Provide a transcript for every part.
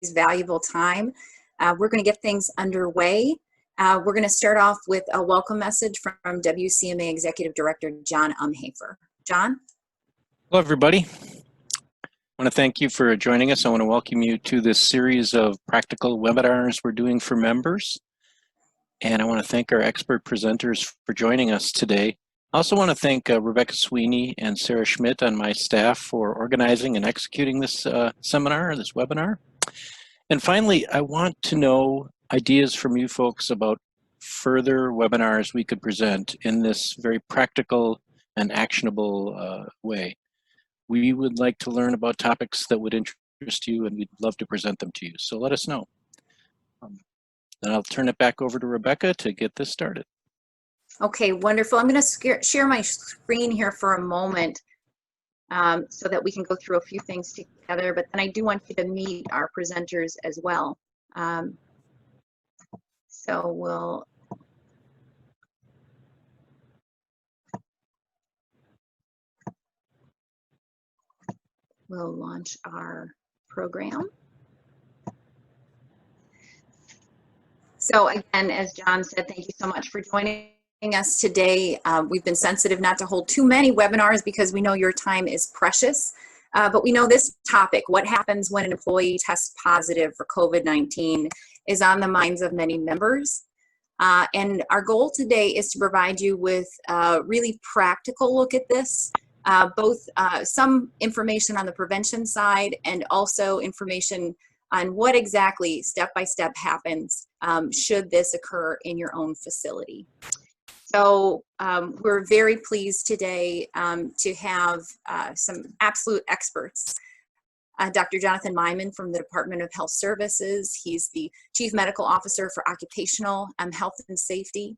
valuable time. We're going to get things underway. We're going to start off with a welcome message from WCMA Executive Director John Umhafer. John? Hello, everybody. I want to thank you for joining us. I want to welcome you to this series of practical webinars we're doing for members. And I want to thank our expert presenters for joining us today. I also want to thank Rebecca Sweeney and Sarah Schmidt on my staff for organizing and executing this seminar, this webinar. And finally, I want to know ideas from you folks about further webinars we could present in this very practical and actionable way. We would like to learn about topics that would interest you, and we'd love to present them to you. So let us know. Then I'll turn it back over to Rebecca to get this started. Okay, wonderful. I'm going to share my screen here for a moment so that we can go through a few things together, but then I do want you to meet our presenters as well. So we'll launch our program. So again, as John said, thank you so much for joining us today. We've been sensitive not to hold too many webinars because we know your time is precious, but we know this topic, what happens when an employee tests positive for COVID-19, is on the minds of many members. And our goal today is to provide you with a really practical look at this, both some information on the prevention side and also information on what exactly step-by-step happens should this occur in your own facility. So we're very pleased today to have some absolute experts. Dr. Jonathan Myman from the Department of Health Services. He's the Chief Medical Officer for Occupational Health and Safety.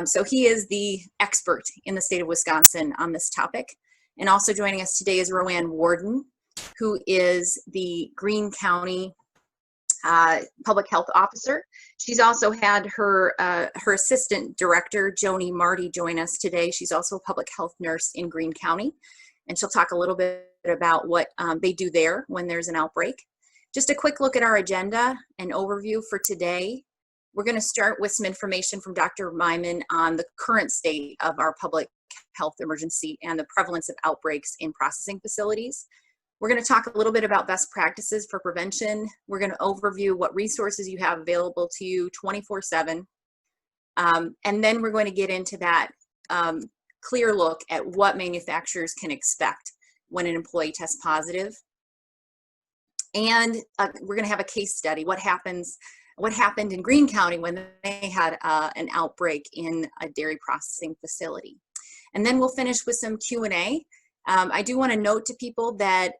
So he is the expert in the state of Wisconsin on this topic. And also joining us today is Roanne Warden, who is the Greene County Public Health Officer. She's also had her her Assistant Director, Joni Marty, join us today. She's also a public health nurse in Greene County, and she'll talk a little bit about what they do there when there's an outbreak. Just a quick look at our agenda and overview for today. We're going to start with some information from Dr. Myman on the current state of our public health emergency and the prevalence of outbreaks in processing facilities. We're going to talk a little bit about best practices for prevention. We're going to overview what resources you have available to you 24/7. And then we're going to get into that clear look at what manufacturers can expect when an employee tests positive. And we're going to have a case study. What happened in Greene County when they had an outbreak in a dairy processing facility. And then we'll finish with some Q&A. I do want to note to people that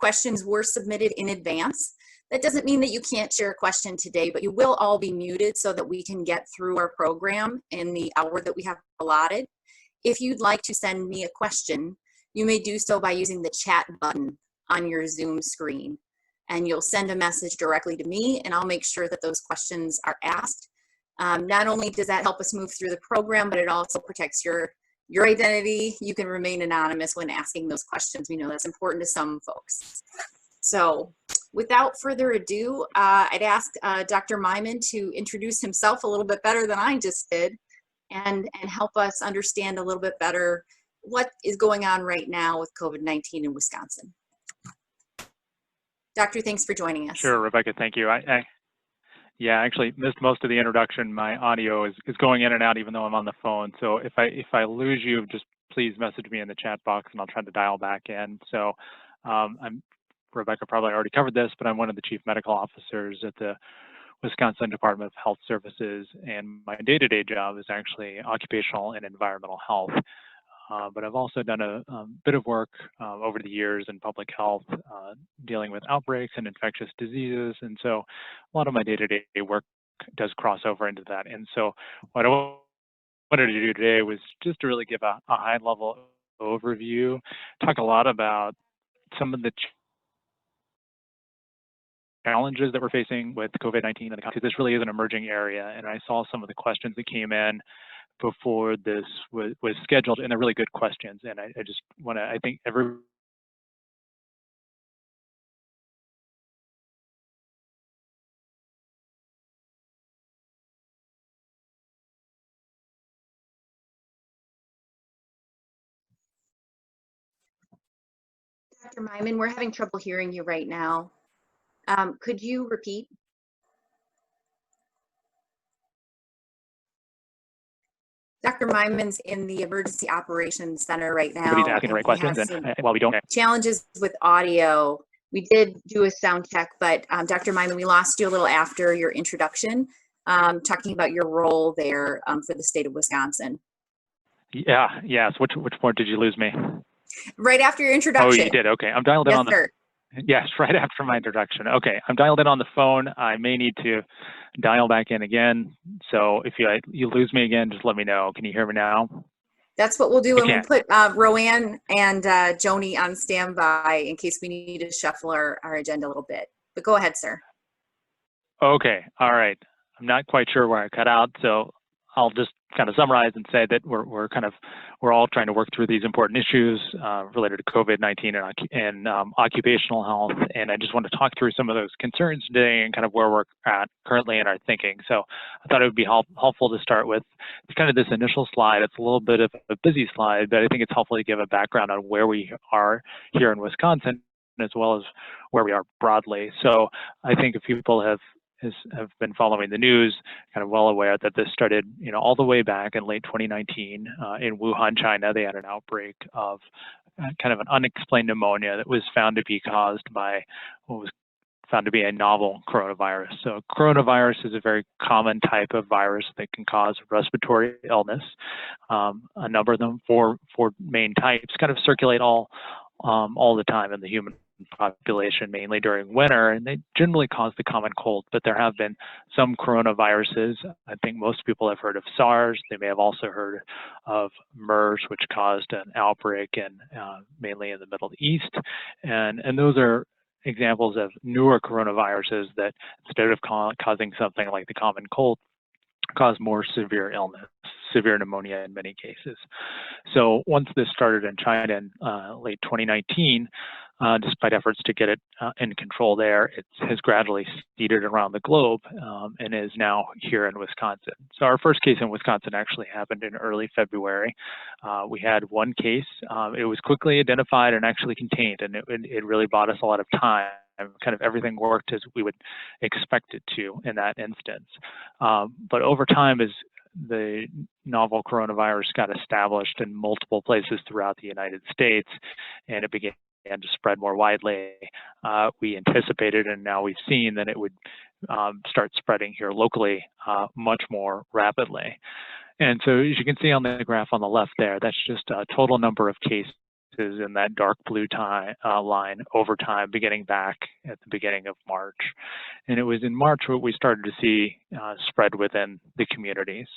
questions were submitted in advance. That doesn't mean that you can't share a question today, but you will all be muted so that we can get through our program in the hour that we have allotted. If you'd like to send me a question, you may do so by using the chat button on your Zoom screen. And you'll send a message directly to me, and I'll make sure that those questions are asked. Not only does that help us move through the program, but it also protects your identity. You can remain anonymous when asking those questions. We know that's important to some folks. So without further ado, I'd ask Dr. Myman to introduce himself a little bit better than I just did and help us understand a little bit better what is going on right now with COVID-19 in Wisconsin. Doctor, thanks for joining us. Sure, Rebecca, thank you. Yeah, I actually missed most of the introduction. My audio is going in and out even though I'm on the phone. So if I lose you, just please message me in the chat box and I'll try to dial back in. So Rebecca probably already covered this, but I'm one of the chief medical officers at the Wisconsin Department of Health Services, and my day-to-day job is actually occupational and environmental health. But I've also done a bit of work over the years in public health, dealing with outbreaks and infectious diseases. And so a lot of my day-to-day work does cross over into that. And so what I wanted to do today was just to really give a high-level overview, talk a lot about some of the challenges that we're facing with COVID-19 in the country. This really is an emerging area, and I saw some of the questions that came in before this was scheduled, and they're really good questions. And I just want to, I think every Dr. Myman, we're having trouble hearing you right now. Could you repeat? Dr. Myman's in the Emergency Operations Center right now. Everybody's asking the right questions, and while we don't challenges with audio, we did do a sound check, but Dr. Myman, we lost you a little after your introduction, talking about your role there for the state of Wisconsin. Yeah, yes. Which point did you lose me? Right after your introduction. Oh, you did. Okay, I'm dialed in on the. Sir. Yes, right after my introduction. Okay, I'm dialed in on the phone. I may need to dial back in again. So if you lose me again, just let me know. Can you hear me now? That's what we'll do, and we'll put Roanne and Joni on standby in case we need to shuffle our agenda a little bit. But go ahead, sir. Okay, all right. I'm not quite sure where I cut out, so I'll just kind of summarize and say that we're all trying to work through these important issues related to COVID-19 and occupational health. And I just want to talk through some of those concerns today and kind of where we're at currently in our thinking. So I thought it would be helpful to start with kind of this initial slide. It's a little bit of a busy slide, but I think it's helpful to give a background on where we are here in Wisconsin, as well as where we are broadly. So I think if people have been following the news, kind of well aware that this started, all the way back in late 2019 in Wuhan, China. They had an outbreak of kind of an unexplained pneumonia that was found to be caused by what was found to be a novel coronavirus. So coronavirus is a very common type of virus that can cause respiratory illness. A number of them, four main types, kind of circulate all the time in the human population, mainly during winter, and they generally cause the common cold. But there have been some coronaviruses. I think most people have heard of SARS. They may have also heard of MERS, which caused an outbreak mainly in the Middle East. And those are examples of newer coronaviruses that, instead of causing something like the common cold, cause more severe illness, severe pneumonia in many cases. So once this started in China in late 2019, despite efforts to get it in control there, it has gradually seeded around the globe and is now here in Wisconsin. So our first case in Wisconsin actually happened in early February. We had one case. It was quickly identified and actually contained, and it really bought us a lot of time. Kind of everything worked as we would expect it to in that instance. But over time, as the novel coronavirus got established in multiple places throughout the United States, and it began to spread more widely, we anticipated, and now we've seen that it would start spreading here locally much more rapidly. And so, as you can see on the graph on the left there, that's just a total number of cases in that dark blue line over time, beginning back at the beginning of March. And it was in March what we started to see spread within the communities.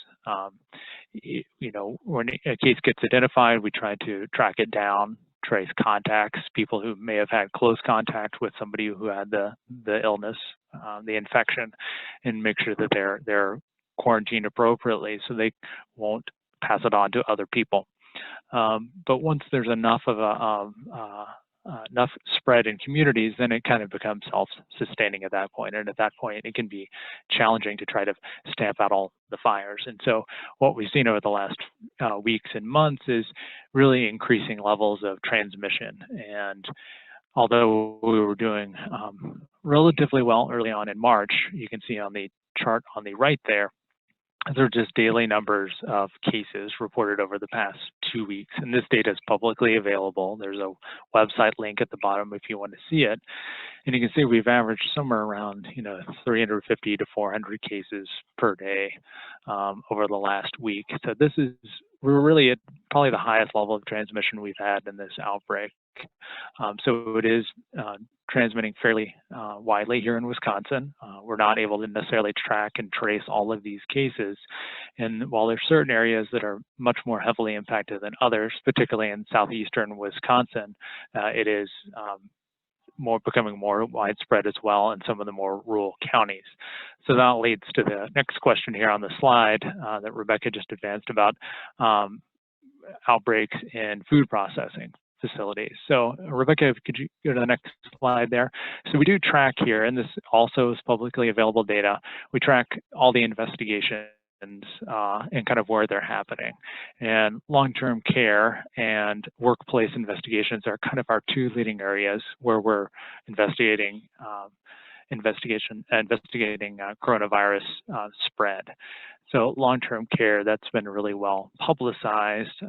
When a case gets identified, we try to track it down, trace contacts, people who may have had close contact with somebody who had the illness, the infection, and make sure that they're quarantined appropriately so they won't pass it on to other people. But once there's enough of enough spread in communities, then it kind of becomes self-sustaining at that point. And at that point, it can be challenging to try to stamp out all the fires. And so what we've seen over the last weeks and months is really increasing levels of transmission. And although we were doing relatively well early on in March, you can see on the chart on the right there, they're just daily numbers of cases reported over the past 2 weeks. And this data is publicly available. There's a website link at the bottom if you want to see it. And you can see we've averaged somewhere around 350 to 400 cases per day over the last week. So we're really at probably the highest level of transmission we've had in this outbreak. So it is transmitting fairly widely here in Wisconsin. We're not able to necessarily track and trace all of these cases. And while there's certain areas that are much more heavily impacted than others, particularly in southeastern Wisconsin, it is becoming more widespread as well in some of the more rural counties. So that leads to the next question here on the slide that Rebecca just advanced about outbreaks in food processing facilities. So Rebecca, could you go to the next slide there? So we do track here, and this also is publicly available data. We track all the investigations and kind of where they're happening. And long-term care and workplace investigations are kind of our two leading areas where we're investigating coronavirus spread. So long-term care, that's been really well publicized,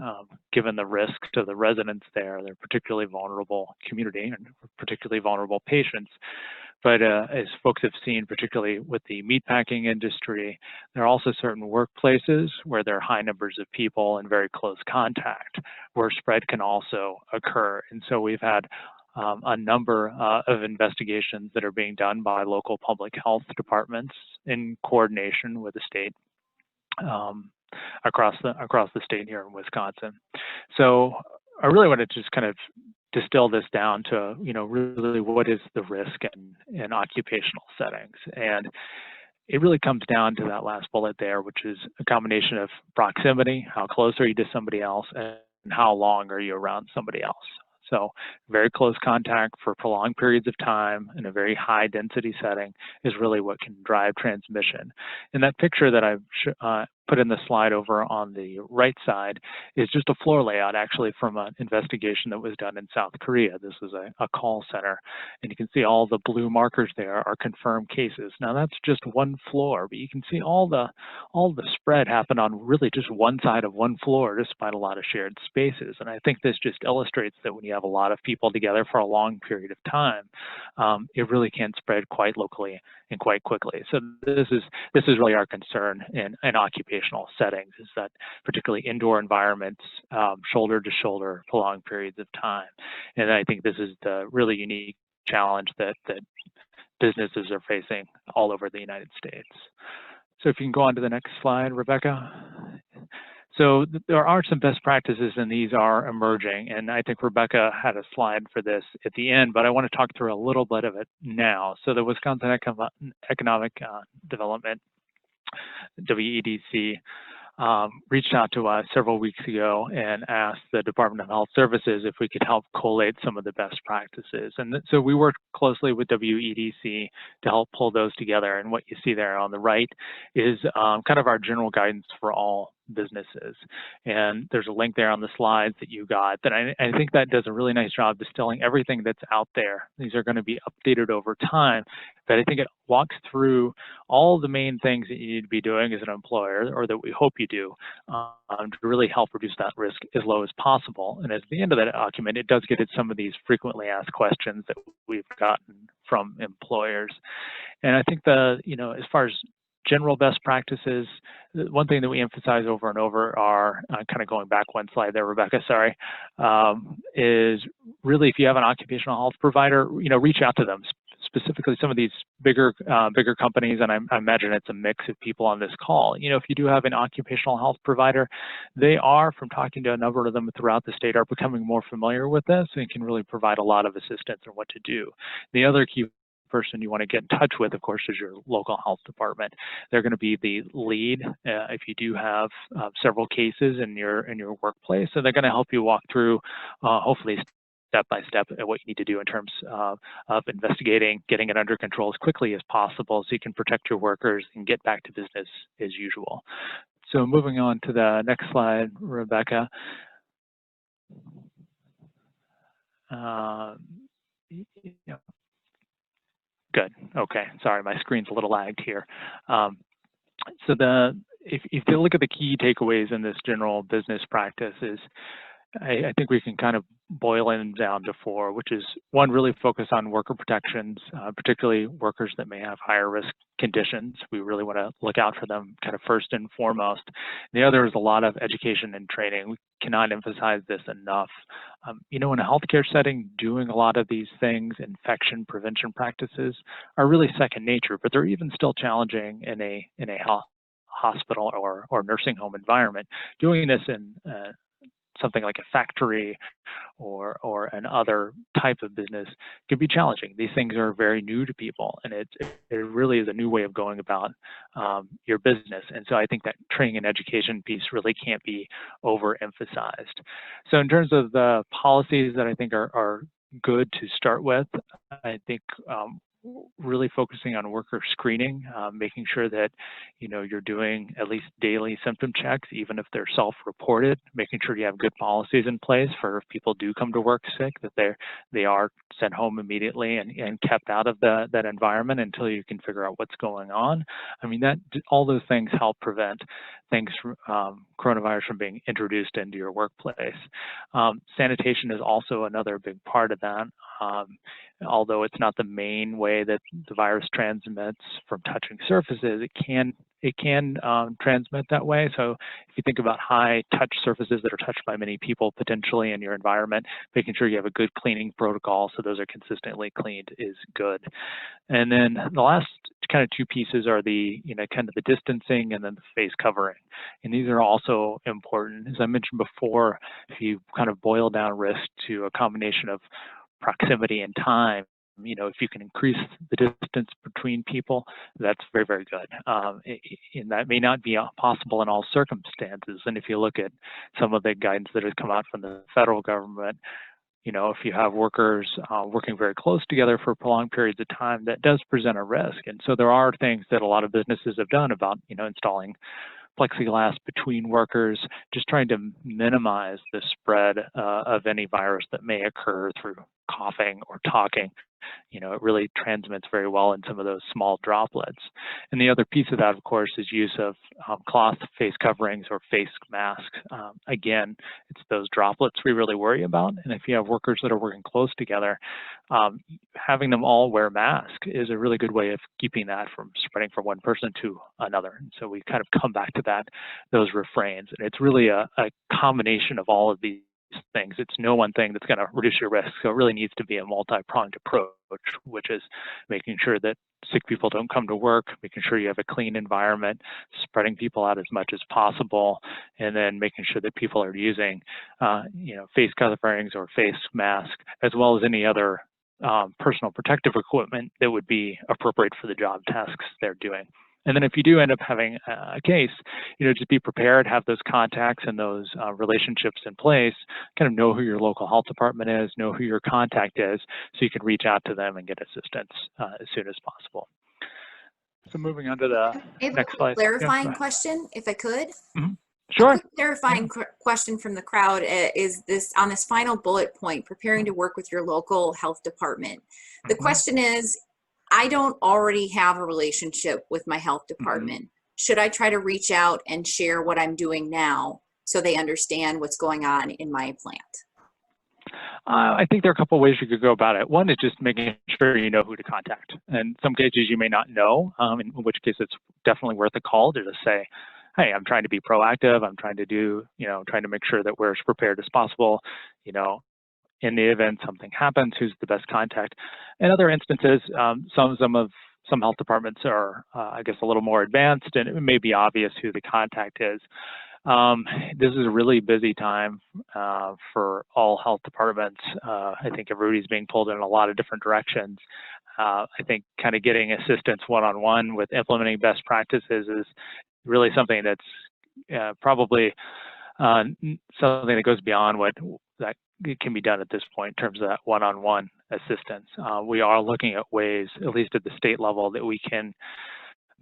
given the risk to the residents there. They're particularly vulnerable community and particularly vulnerable patients. But as folks have seen, particularly with the meatpacking industry, there are also certain workplaces where there are high numbers of people in very close contact, where spread can also occur. And so we've had a number of investigations that are being done by local public health departments in coordination with the state across the state here in Wisconsin. So I really want to just kind of distill this down to, really what is the risk in occupational settings. And it really comes down to that last bullet there, which is a combination of proximity, how close are you to somebody else, and how long are you around somebody else. So very close contact for prolonged periods of time in a very high density setting is really what can drive transmission. And that picture that I've put in the slide over on the right side is just a floor layout actually from an investigation that was done in South Korea. This was a call center, and you can see all the blue markers there are confirmed cases. Now that's just one floor, but you can see all the spread happened on really just one side of one floor despite a lot of shared spaces. And I think this just illustrates that when you have a lot of people together for a long period of time, it really can spread quite locally and quite quickly. So this is really our concern in occupational settings, is that particularly indoor environments, shoulder to shoulder, prolonged periods of time. And I think this is the really unique challenge that businesses are facing all over the United States. So if you can go on to the next slide, Rebecca. So there are some best practices, and these are emerging. And I think Rebecca had a slide for this at the end, but I want to talk through a little bit of it now. So the Wisconsin Economic Development, WEDC, reached out to us several weeks ago and asked the Department of Health Services if we could help collate some of the best practices. And so we worked closely with WEDC to help pull those together. And what you see there on the right is kind of our general guidance for all businesses. And there's a link there on the slides that you got that I think that does a really nice job distilling everything that's out there. These are going to be updated over time, but I think it walks through all the main things that you need to be doing as an employer, or that we hope you do, to really help reduce that risk as low as possible. And at the end of that document, it does get at some of these frequently asked questions that we've gotten from employers. And I think as far as general best practices, one thing that we emphasize over and over are, kind of going back one slide there, Rebecca, sorry, is really if you have an occupational health provider, reach out to them. Specifically, some of these bigger companies, and I imagine it's a mix of people on this call. If you do have an occupational health provider, they are, from talking to a number of them throughout the state, are becoming more familiar with this and can really provide a lot of assistance on what to do. The other key person you want to get in touch with, of course, is your local health department. They're going to be the lead if you do have several cases in your workplace. So they're going to help you walk through, hopefully step by step, what you need to do in terms of investigating, getting it under control as quickly as possible so you can protect your workers and get back to business as usual. So moving on to the next slide, Rebecca. Good. Okay. Sorry, my screen's a little lagged here. So if you look at the key takeaways in this general business practice is, I think we can kind of boil them down to four, which is one, really focus on worker protections, particularly workers that may have higher risk conditions. We really want to look out for them kind of first and foremost. The other is a lot of education and training. We cannot emphasize this enough. In a healthcare setting, doing a lot of these things, infection prevention practices, are really second nature, but they're even still challenging in a hospital or nursing home environment. Doing this in something like a factory or an other type of business can be challenging. These things are very new to people, and it really is a new way of going about your business. And so I think that training and education piece really can't be overemphasized. So in terms of the policies that I think are good to start with, I think really focusing on worker screening, making sure that, you know, you're doing at least daily symptom checks, even if they're self-reported, making sure you have good policies in place for if people do come to work sick, that they are sent home immediately and kept out of that environment until you can figure out what's going on. I mean, all those things help prevent things from coronavirus from being introduced into your workplace. Sanitation is also another big part of that. Although it's not the main way that the virus transmits from touching surfaces, it can transmit that way. So if you think about high touch surfaces that are touched by many people potentially in your environment, making sure you have a good cleaning protocol so those are consistently cleaned is good. And then the last kind of two pieces are the, you know, kind of the distancing and then the face covering. And these are also important. As I mentioned before, if you kind of boil down risk to a combination of proximity and time, you know, if you can increase the distance between people, that's very, very good. And that may not be possible in all circumstances. And if you look at some of the guidance that has come out from the federal government, you know, if you have workers working very close together for prolonged periods of time, that does present a risk. And so there are things that a lot of businesses have done about, you know, installing plexiglass between workers, just trying to minimize the spread of any virus that may occur through coughing or talking. You know, it really transmits very well in some of those small droplets. And the other piece of that, of course, is use of cloth face coverings or face masks. Again, it's those droplets we really worry about. And if you have workers that are working close together, having them all wear masks is a really good way of keeping that from spreading from one person to another. And so we kind of come back to those refrains. And it's really a combination of all of these things. It's no one thing that's going to reduce your risk. So it really needs to be a multi-pronged approach, which is making sure that sick people don't come to work, making sure you have a clean environment, spreading people out as much as possible, and then making sure that people are using, you know, face coverings or face masks, as well as any other personal protective equipment that would be appropriate for the job tasks they're doing. And then if you do end up having a case, you know, just be prepared, have those contacts and those relationships in place, kind of know who your local health department is, know who your contact is, so you can reach out to them and get assistance as soon as possible. So moving on to the next slide. Clarifying question, if I could. Mm-hmm. Sure. A quick clarifying question from the crowd is this on this final bullet point, preparing to work with your local health department. The question is, I don't already have a relationship with my health department. Should I try to reach out and share what I'm doing now so they understand what's going on in my plant? I think there are a couple of ways you could go about it. One is just making sure you know who to contact. In some cases you may not know, in which case it's definitely worth a call to just say, hey, I'm trying to be proactive. I'm trying to do, you know, trying to make sure that we're as prepared as possible, you know, in the event something happens, who's the best contact. In other instances, some health departments are, I guess, a little more advanced, and it may be obvious who the contact is. This is a really busy time for all health departments. I think everybody's being pulled in a lot of different directions. I think kind of getting assistance one-on-one with implementing best practices is really something that's probably something that goes beyond what that can be done at this point in terms of that one-on-one assistance. We are looking at ways, at least at the state level, that we can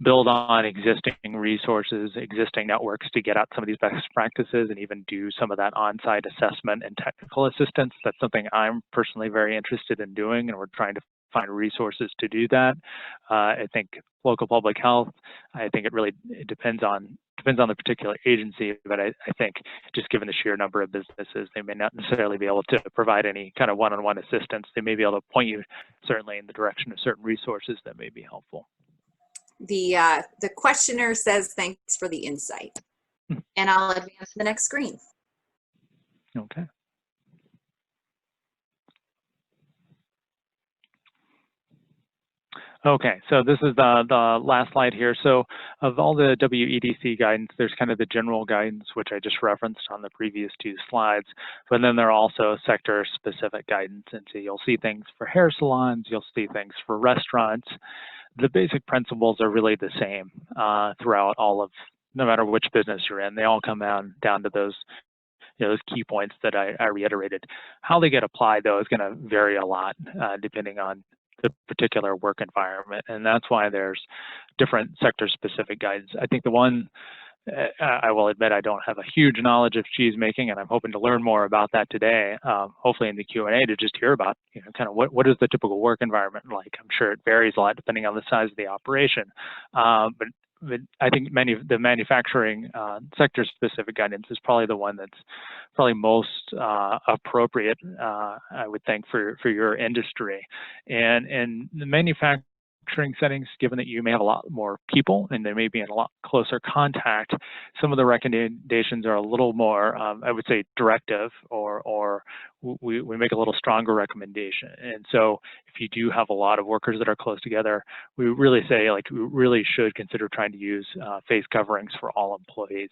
build on existing resources, existing networks to get out some of these best practices and even do some of that on-site assessment and technical assistance. That's something I'm personally very interested in doing, and we're trying to find resources to do that. I think local public health, I think it depends on the particular agency, but I think just given the sheer number of businesses, they may not necessarily be able to provide any kind of one-on-one assistance. They may be able to point you certainly in the direction of certain resources that may be helpful. The questioner says, thanks for the insight. And I'll advance to the next screen. Okay. Okay, so this is the last slide here. So of all the WEDC guidance, there's kind of the general guidance, which I just referenced on the previous two slides, but then there are also sector-specific guidance. And so you'll see things for hair salons, you'll see things for restaurants. The basic principles are really the same throughout no matter which business you're in. They all come down to those those key points that I reiterated. How they get applied, though, is going to vary a lot depending on the particular work environment. And that's why there's different sector-specific guidance. I think the one, I will admit I don't have a huge knowledge of cheese making, and I'm hoping to learn more about that today, hopefully in the Q&A, to just hear about, kind of what is the typical work environment like. I'm sure it varies a lot depending on the size of the operation. But I think many of the manufacturing sector-specific guidance is probably the one that's probably most appropriate, I would think, for your industry. And the manufacturing settings, given that you may have a lot more people and they may be in a lot closer contact, some of the recommendations are a little more, I would say, directive, or we make a little stronger recommendation. And so if you do have a lot of workers that are close together, we really say, like, we really should consider trying to use face coverings for all employees.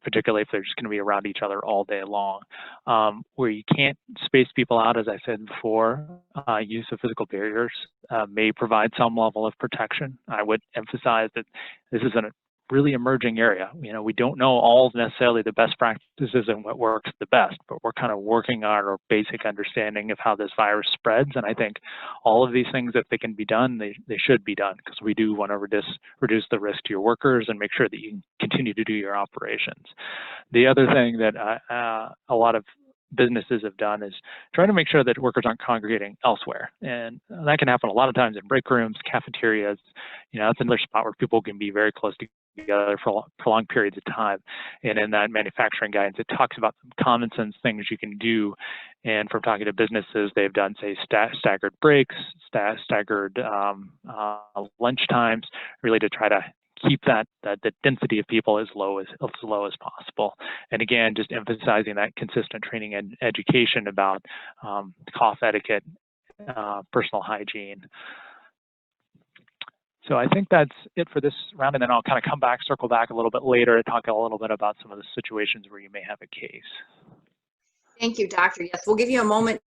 Particularly if they're just going to be around each other all day long. Where you can't space people out, as I said before, use of physical barriers may provide some level of protection. I would emphasize that this is a really emerging area. We don't know all necessarily the best practices and what works the best, but we're kind of working on our basic understanding of how this virus spreads. And I think all of these things, if they can be done, they should be done, because we do want to reduce the risk to your workers and make sure that you can continue to do your operations. The other thing that a lot of businesses have done is try to make sure that workers aren't congregating elsewhere. And that can happen a lot of times in break rooms, cafeterias. That's another spot where people can be very close together for prolonged periods of time. And in that manufacturing guidance, it talks about some common sense things you can do. And from talking to businesses, they've done, say, staggered breaks, staggered lunch times, really to try to keep the density of people as low as possible. And again, just emphasizing that consistent training and education about cough etiquette, personal hygiene. So I think that's it for this round, and then I'll kind of circle back a little bit later and talk a little bit about some of the situations where you may have a case. Thank you, Doctor. Yes, we'll give you a moment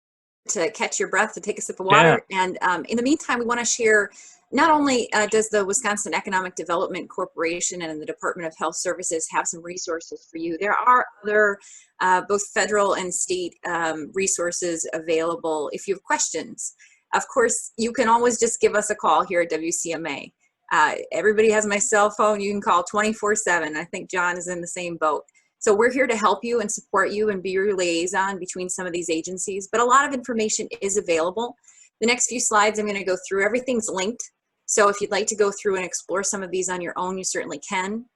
to catch your breath, to take a sip of water. Yeah. And in the meantime, we want to share, not only does the Wisconsin Economic Development Corporation and the Department of Health Services have some resources for you, there are other both federal and state resources available if you have questions. Of course, you can always just give us a call here at WCMA. Everybody has my cell phone. You can call 24/7. I think John is in the same boat. So we're here to help you and support you and be your liaison between some of these agencies, but a lot of information is available. The next few slides I'm going to go through, everything's linked. So if you'd like to go through and explore some of these on your own, you certainly can.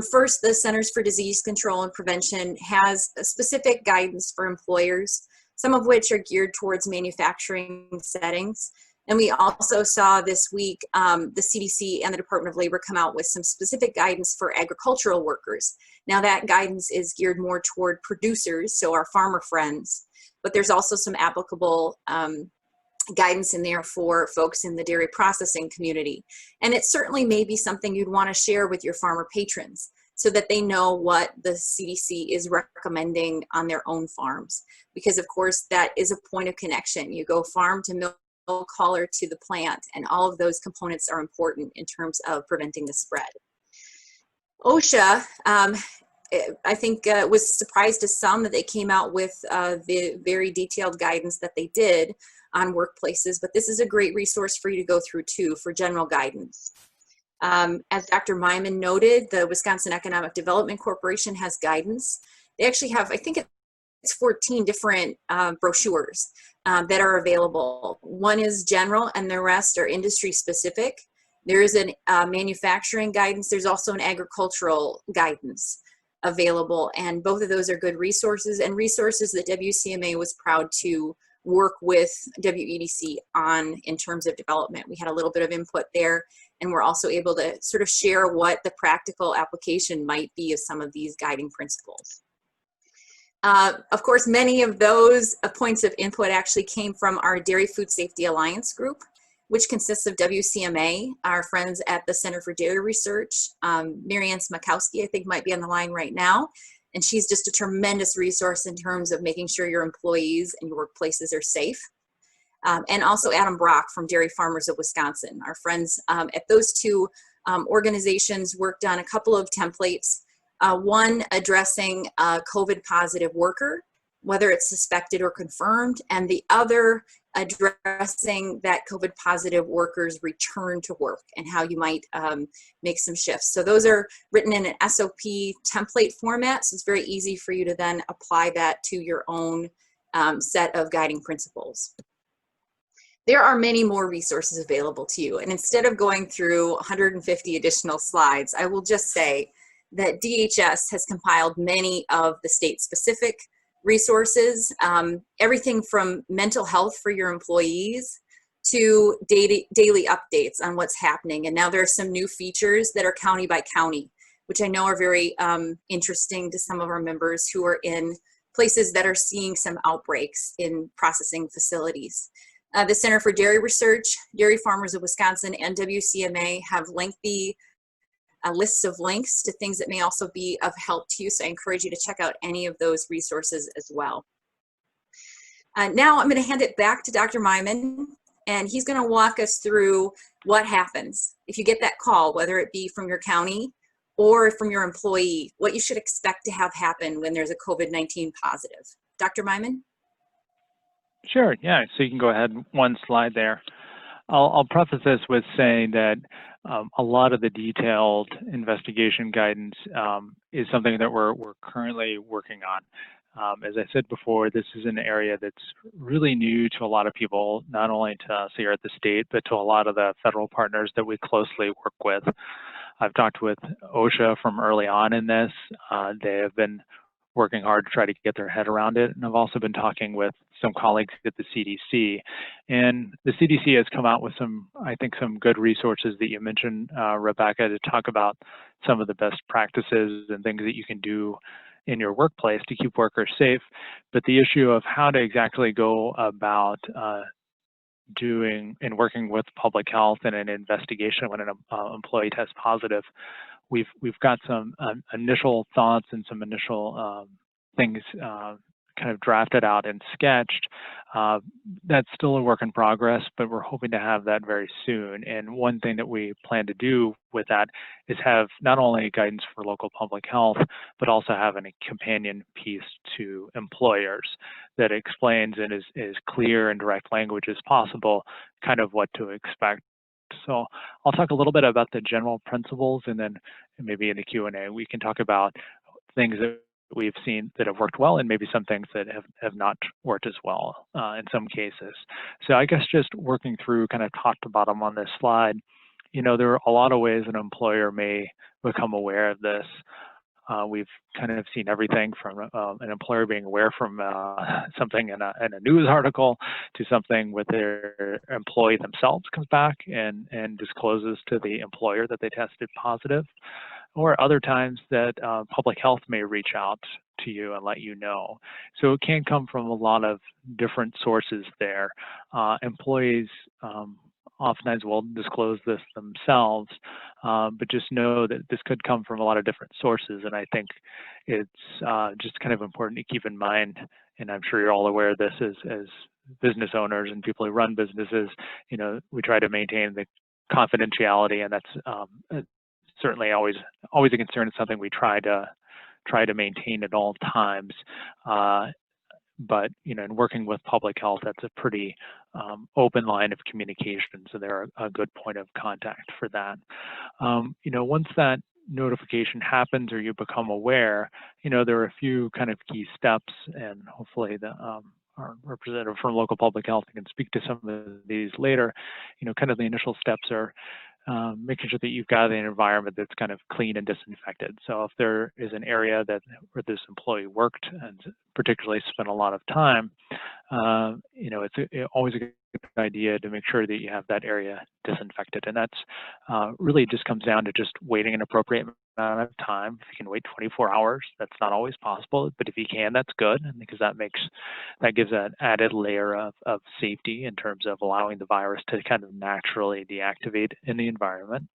First, the Centers for Disease Control and Prevention has a specific guidance for employers, some of which are geared towards manufacturing settings. And we also saw this week the CDC and the Department of Labor come out with some specific guidance for agricultural workers. Now that guidance is geared more toward producers, so our farmer friends, but there's also some applicable guidance in there for folks in the dairy processing community. And it certainly may be something you'd want to share with your farmer patrons so that they know what the CDC is recommending on their own farms. Because of course, that is a point of connection. You go farm to milk hauler to the plant, and all of those components are important in terms of preventing the spread. OSHA, I think was surprised to some that they came out with the very detailed guidance that they did on workplaces, but this is a great resource for you to go through too for general guidance. As Dr. Myman noted, the Wisconsin Economic Development Corporation has guidance. They actually have, I think it's 14 different brochures that are available. One is general and the rest are industry specific. There is a manufacturing guidance. There's also an agricultural guidance available, and both of those are good resources and resources that WCMA was proud to work with WEDC on in terms of development. We had a little bit of input there, and we're also able to sort of share what the practical application might be of some of these guiding principles. Of course, many of those points of input actually came from our Dairy Food Safety Alliance group, which consists of WCMA, our friends at the Center for Dairy Research. Marianne Smakowski, I think, might be on the line right now. And she's just a tremendous resource in terms of making sure your employees and your workplaces are safe. And also Adam Brock from Dairy Farmers of Wisconsin. Our friends at those two organizations worked on a couple of templates. One addressing a COVID positive worker, whether it's suspected or confirmed, and the other addressing that COVID positive workers return to work and how you might make some shifts. So those are written in an SOP template format, so it's very easy for you to then apply that to your own set of guiding principles. There are many more resources available to you, and instead of going through 150 additional slides, I will just say that DHS has compiled many of the state-specific resources, everything from mental health for your employees to daily updates on what's happening. And now there are some new features that are county by county, which I know are very interesting to some of our members who are in places that are seeing some outbreaks in processing facilities. The Center for Dairy Research, Dairy Farmers of Wisconsin, and WCMA have lengthy lists of links to things that may also be of help to you. So I encourage you to check out any of those resources as well. Now I'm going to hand it back to Dr. Myman, and he's going to walk us through what happens if you get that call, whether it be from your county or from your employee, what you should expect to have happen when there's a COVID-19 positive. Dr. Myman? Sure, yeah, so you can go ahead one slide there. I'll preface this with saying that a lot of the detailed investigation guidance is something that we're currently working on. As I said before, this is an area that's really new to a lot of people, not only to us here at the state, but to a lot of the federal partners that we closely work with. I've talked with OSHA from early on in this. They have been working hard to try to get their head around it. And I've also been talking with some colleagues at the CDC. And the CDC has come out with some, I think, some good resources that you mentioned, Rebecca, to talk about some of the best practices and things that you can do in your workplace to keep workers safe. But the issue of how to exactly go about doing and working with public health and an investigation when an employee tests positive, we've got some initial thoughts and some initial things kind of drafted out and sketched. That's still a work in progress, but we're hoping to have that very soon. And one thing that we plan to do with that is have not only guidance for local public health, but also have a companion piece to employers that explains and is clear and direct language as possible, kind of what to expect. So I'll talk a little bit about the general principles, and then maybe in the Q&A we can talk about things that we've seen that have worked well and maybe some things that have not worked as well in some cases. So I guess just working through kind of top to bottom on this slide, you know, there are a lot of ways an employer may become aware of this. We've kind of seen everything from an employer being aware from something in a news article to something with their employee themselves comes back and discloses to the employer that they tested positive, or other times that public health may reach out to you and let you know. So it can come from a lot of different sources there. Employees oftentimes will disclose this themselves, but just know that this could come from a lot of different sources. And I think it's just kind of important to keep in mind, and I'm sure you're all aware of this as business owners and people who run businesses, you know, we try to maintain the confidentiality, and that's certainly always a concern. It's something we try to maintain at all times. But you know, in working with public health, that's a pretty open line of communication, so they're a good point of contact for that. You know, once that notification happens or you become aware, you know, there are a few kind of key steps, and hopefully our representative from local public health can speak to some of these later. You know, kind of the initial steps are making sure that you've got an environment that's kind of clean and disinfected. So if there is an area where this employee worked and particularly spent a lot of time, you know, it's always a good idea to make sure that you have that area disinfected. And that's really just comes down to just waiting an appropriate amount of time. If you can wait 24 hours, that's not always possible, but if you can, that's good, because that gives an added layer of safety in terms of allowing the virus to kind of naturally deactivate in the environment.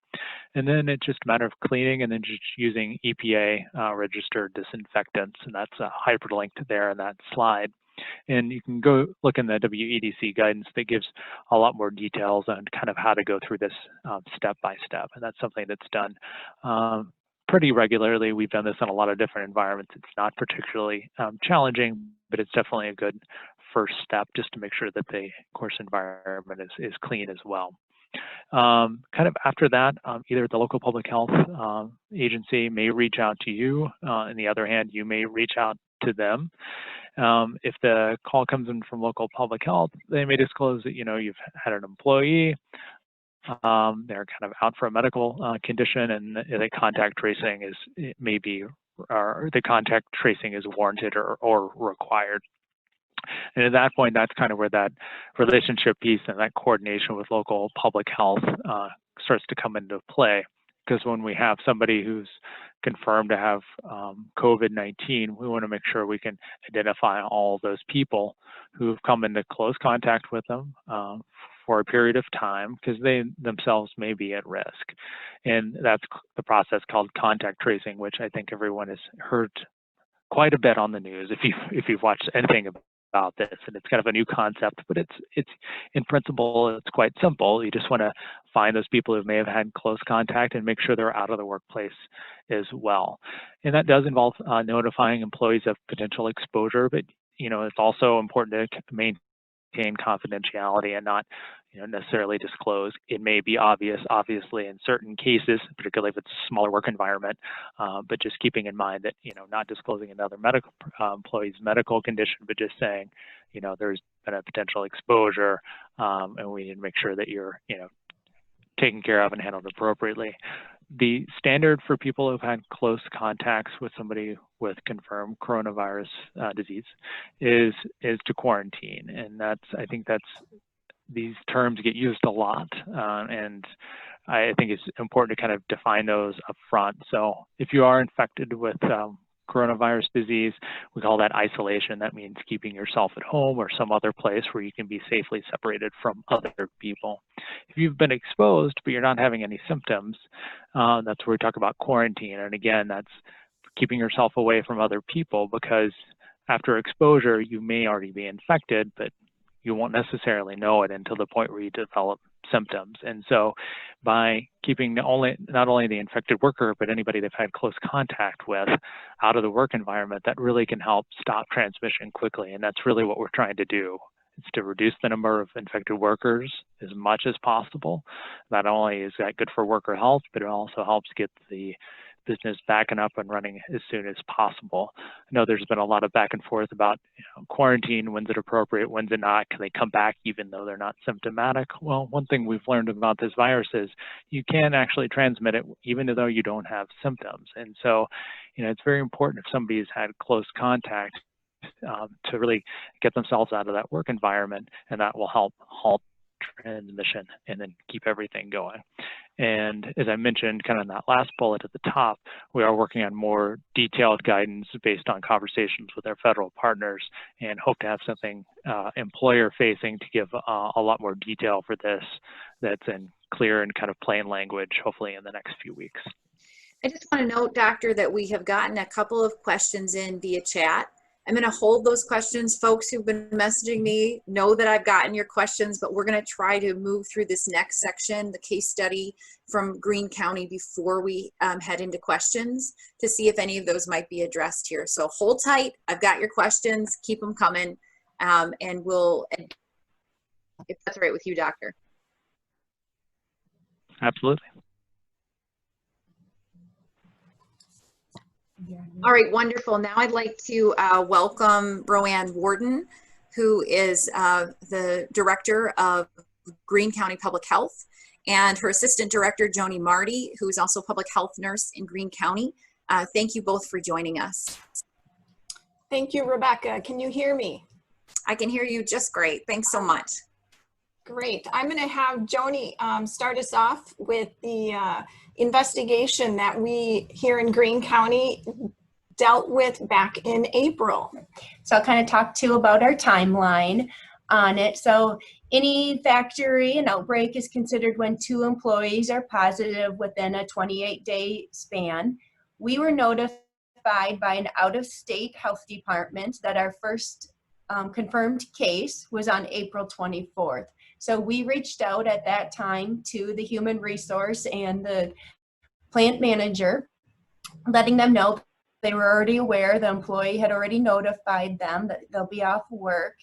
And then it's just a matter of cleaning and then just using EPA registered disinfectants, and that's hyperlinked there in that slide. And you can go look in the WEDC guidance that gives a lot more details on kind of how to go through this step by step. And that's something that's done pretty regularly. We've done this in a lot of different environments. It's not particularly challenging, but it's definitely a good first step, just to make sure that the course environment is clean as well. Kind of after that, either the local public health agency may reach out to you. On the other hand, you may reach out to them. If the call comes in from local public health, they may disclose that you've had an employee, they're kind of out for a medical condition, and the contact tracing is warranted or required. And at that point, that's kind of where that relationship piece and that coordination with local public health starts to come into play. Because when we have somebody who's confirmed to have COVID-19, we want to make sure we can identify all those people who've come into close contact with them for a period of time, because they themselves may be at risk. And that's the process called contact tracing, which I think everyone has heard quite a bit on the news if you've watched anything about this. And it's kind of a new concept, but it's in principle, it's quite simple. You just want to find those people who may have had close contact and make sure they're out of the workplace as well. And that does involve notifying employees of potential exposure, but it's also important to maintain confidentiality and not necessarily disclose. It may be obviously in certain cases, particularly if it's a smaller work environment, but just keeping in mind that not disclosing another medical employee's medical condition, but just saying there's been a potential exposure, and we need to make sure that you're taken care of and handled appropriately. The standard for people who've had close contacts with somebody with confirmed coronavirus disease is to quarantine, and I think these terms get used a lot, and I think it's important to kind of define those up front. So if you are infected with coronavirus disease, we call that isolation. That means keeping yourself at home or some other place where you can be safely separated from other people. If you've been exposed but you're not having any symptoms, that's where we talk about quarantine. And again, that's keeping yourself away from other people, because after exposure, you may already be infected, but you won't necessarily know it until the point where you develop symptoms. And so by keeping not only the infected worker, but anybody they've had close contact with out of the work environment, that really can help stop transmission quickly. And that's really what we're trying to do. It's to reduce the number of infected workers as much as possible. Not only is that good for worker health, but it also helps get the business backing up and running as soon as possible. I know there's been a lot of back and forth about quarantine, when's it appropriate, when's it not, can they come back even though they're not symptomatic? Well, one thing we've learned about this virus is you can actually transmit it even though you don't have symptoms. And so, it's very important if somebody's had close contact to really get themselves out of that work environment, and that will help halt transmission and then keep everything going. And as I mentioned kind of in that last bullet at the top, we are working on more detailed guidance based on conversations with our federal partners, and hope to have something employer facing to give a lot more detail for this that's in clear and kind of plain language, hopefully in the next few weeks. I just want to note, Doctor, that we have gotten a couple of questions in via chat. I'm going to hold those questions. Folks who've been messaging me know that I've gotten your questions, but we're going to try to move through this next section, the case study from Greene County, before we head into questions, to see if any of those might be addressed here. So hold tight. I've got your questions. Keep them coming, and we'll, if that's all right with you, Doctor. Absolutely. All right, wonderful. Now I'd like to welcome Roanne Warden, who is the Director of Greene County Public Health, and her Assistant Director, Joni Marty, who is also a public health nurse in Greene County. Thank you both for joining us. Thank you, Rebecca. Can you hear me? I can hear you just great. Thanks so much. Great. I'm going to have Joni start us off with the investigation that we here in Greene County dealt with back in April. So I'll kind of talk to you about our timeline on it. So any factory, an outbreak is considered when 2 employees are positive within a 28-day span. We were notified by an out-of-state health department that our first confirmed case was on April 24th. So we reached out at that time to the human resource and the plant manager, letting them know they were already aware, the employee had already notified them that they'll be off work.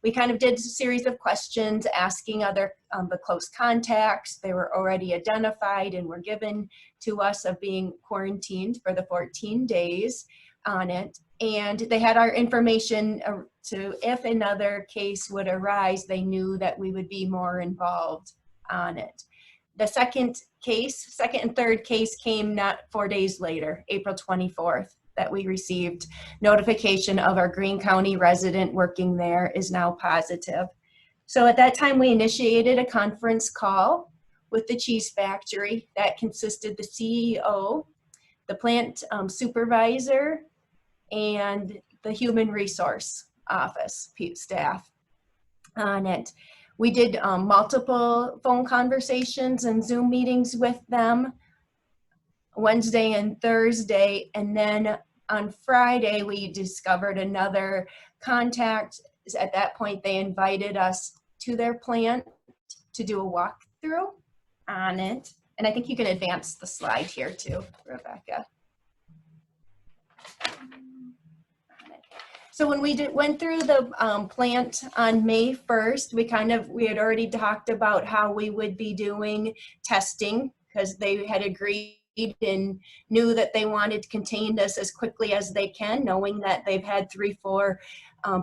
we kind of did a series of questions asking other the close contacts. They were already identified and were given to us of being quarantined for the 14 days on it. And they had our information to, if another case would arise, they knew that we would be more involved on it. The second and third case came not 4 days later, April 24th, that we received notification of our Greene County resident working there is now positive. So at that time, we initiated a conference call with the cheese factory that consisted the CEO, the plant supervisor, and the human resource office staff on it. We did multiple phone conversations and Zoom meetings with them Wednesday and Thursday, and then on Friday we discovered another contact. At that point they invited us to their plant to do a walkthrough on it, and I think you can advance the slide here too, Rebecca. So when we went through the plant on May 1st, we had already talked about how we would be doing testing, because they had agreed and knew that they wanted to contain this as quickly as they can, knowing that they've had 3-4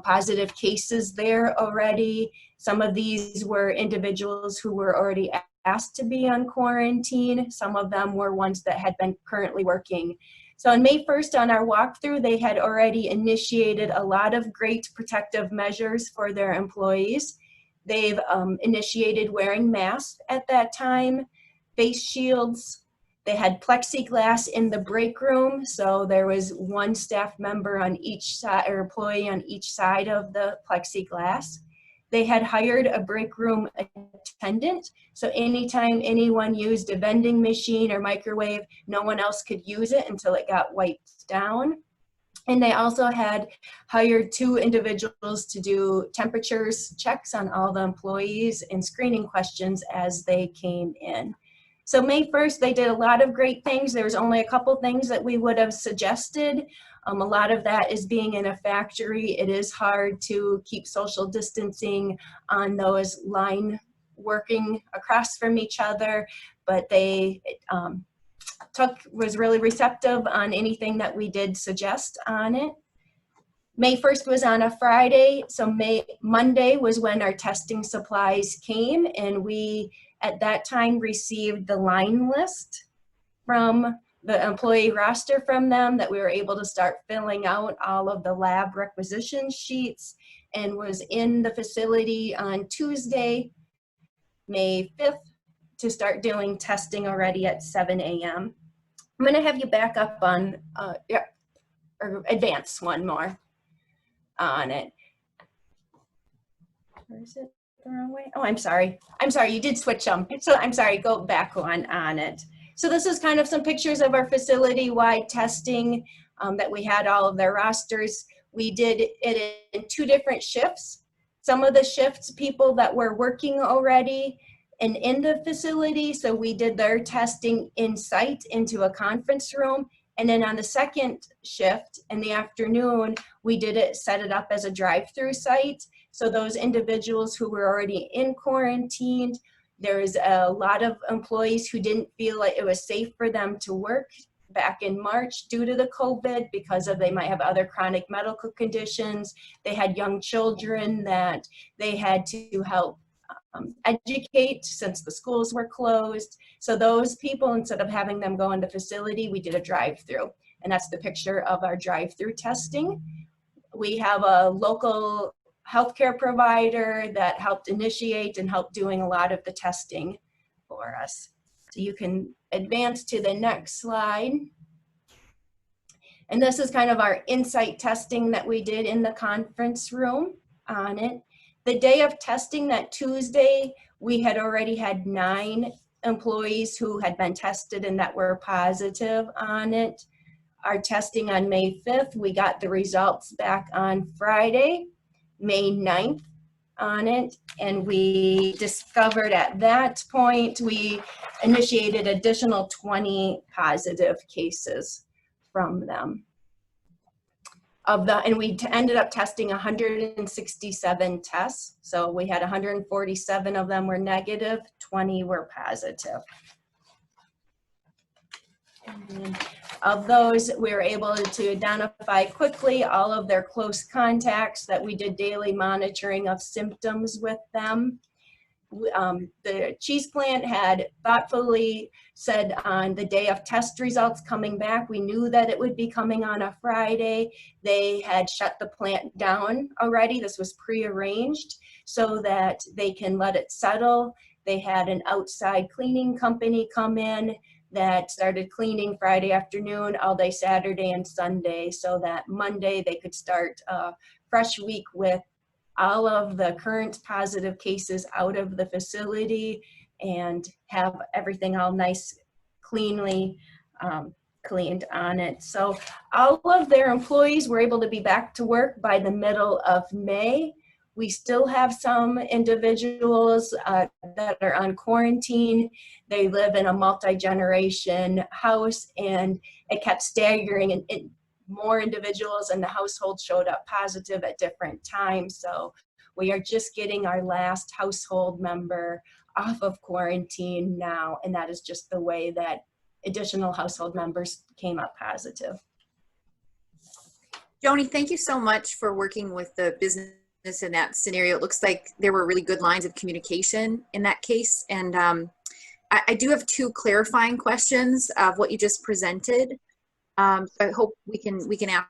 positive cases there already. Some of these were individuals who were already asked to be on quarantine. Some of them were ones that had been currently working. So on May 1st on our walkthrough, they had already initiated a lot of great protective measures for their employees. They've initiated wearing masks at that time, face shields. They had plexiglass in the break room, so there was one staff member on each side, or employee on each side of the plexiglass. They had hired a break room attendant, so anytime anyone used a vending machine or microwave, no one else could use it until it got wiped down. And they also had hired 2 individuals to do temperatures checks on all the employees and screening questions as they came in. So May 1st, they did a lot of great things. There was only a couple things that we would have suggested. A lot of that is being in a factory. It is hard to keep social distancing on those line working across from each other, but they was really receptive on anything that we did suggest on it. May 1st was on a Friday, so Monday was when our testing supplies came, and we at that time received the line list from the employee roster from them, that we were able to start filling out all of the lab requisition sheets, and was in the facility on Tuesday, May 5th, to start doing testing already at 7 a.m. I'm going to have you back up on, or advance one more on it. Or is it the wrong way? Oh, I'm sorry. You did switch them. So I'm sorry, go back on it. So this is kind of some pictures of our facility-wide testing that we had all of their rosters. We did it in 2 different shifts. Some of the shifts, people that were working already and in the facility, so we did their testing in site into a conference room. And then on the second shift in the afternoon, we set it up as a drive-through site. So those individuals who were already in quarantine, there's a lot of employees who didn't feel like it was safe for them to work back in March due to the COVID, because they might have other chronic medical conditions. They had young children that they had to help educate since the schools were closed. So those people, instead of having them go in the facility, we did a drive-through. And that's the picture of our drive-through testing. We have a local healthcare provider that helped initiate and helped doing a lot of the testing for us. So you can advance to the next slide. And this is kind of our insight testing that we did in the conference room on it. The day of testing, that Tuesday, we had already had 9 employees who had been tested and that were positive on it. Our testing on May 5th, we got the results back on Friday, May 9th on it, and we discovered at that point, we initiated additional 20 positive cases from them. And we ended up testing 167 tests. So we had 147 of them were negative, 20 were positive. And of those, we were able to identify quickly all of their close contacts that we did daily monitoring of symptoms with them. The cheese plant had thoughtfully said on the day of test results coming back, we knew that it would be coming on a Friday. They had shut the plant down already. This was prearranged so that they can let it settle. They had an outside cleaning company come in that started cleaning Friday afternoon, all day Saturday and Sunday, so that Monday they could start a fresh week with all of the current positive cases out of the facility and have everything all nice, cleanly cleaned on it. So all of their employees were able to be back to work by the middle of May. We still have some individuals that are on quarantine. They live in a multi-generation house, and it kept staggering, and more individuals in the household showed up positive at different times. So we are just getting our last household member off of quarantine now, and that is just the way that additional household members came up positive. Joni, thank you so much for working with the business in that scenario. It looks like there were really good lines of communication in that case. And I do have two clarifying questions of what you just presented. So I hope we can ask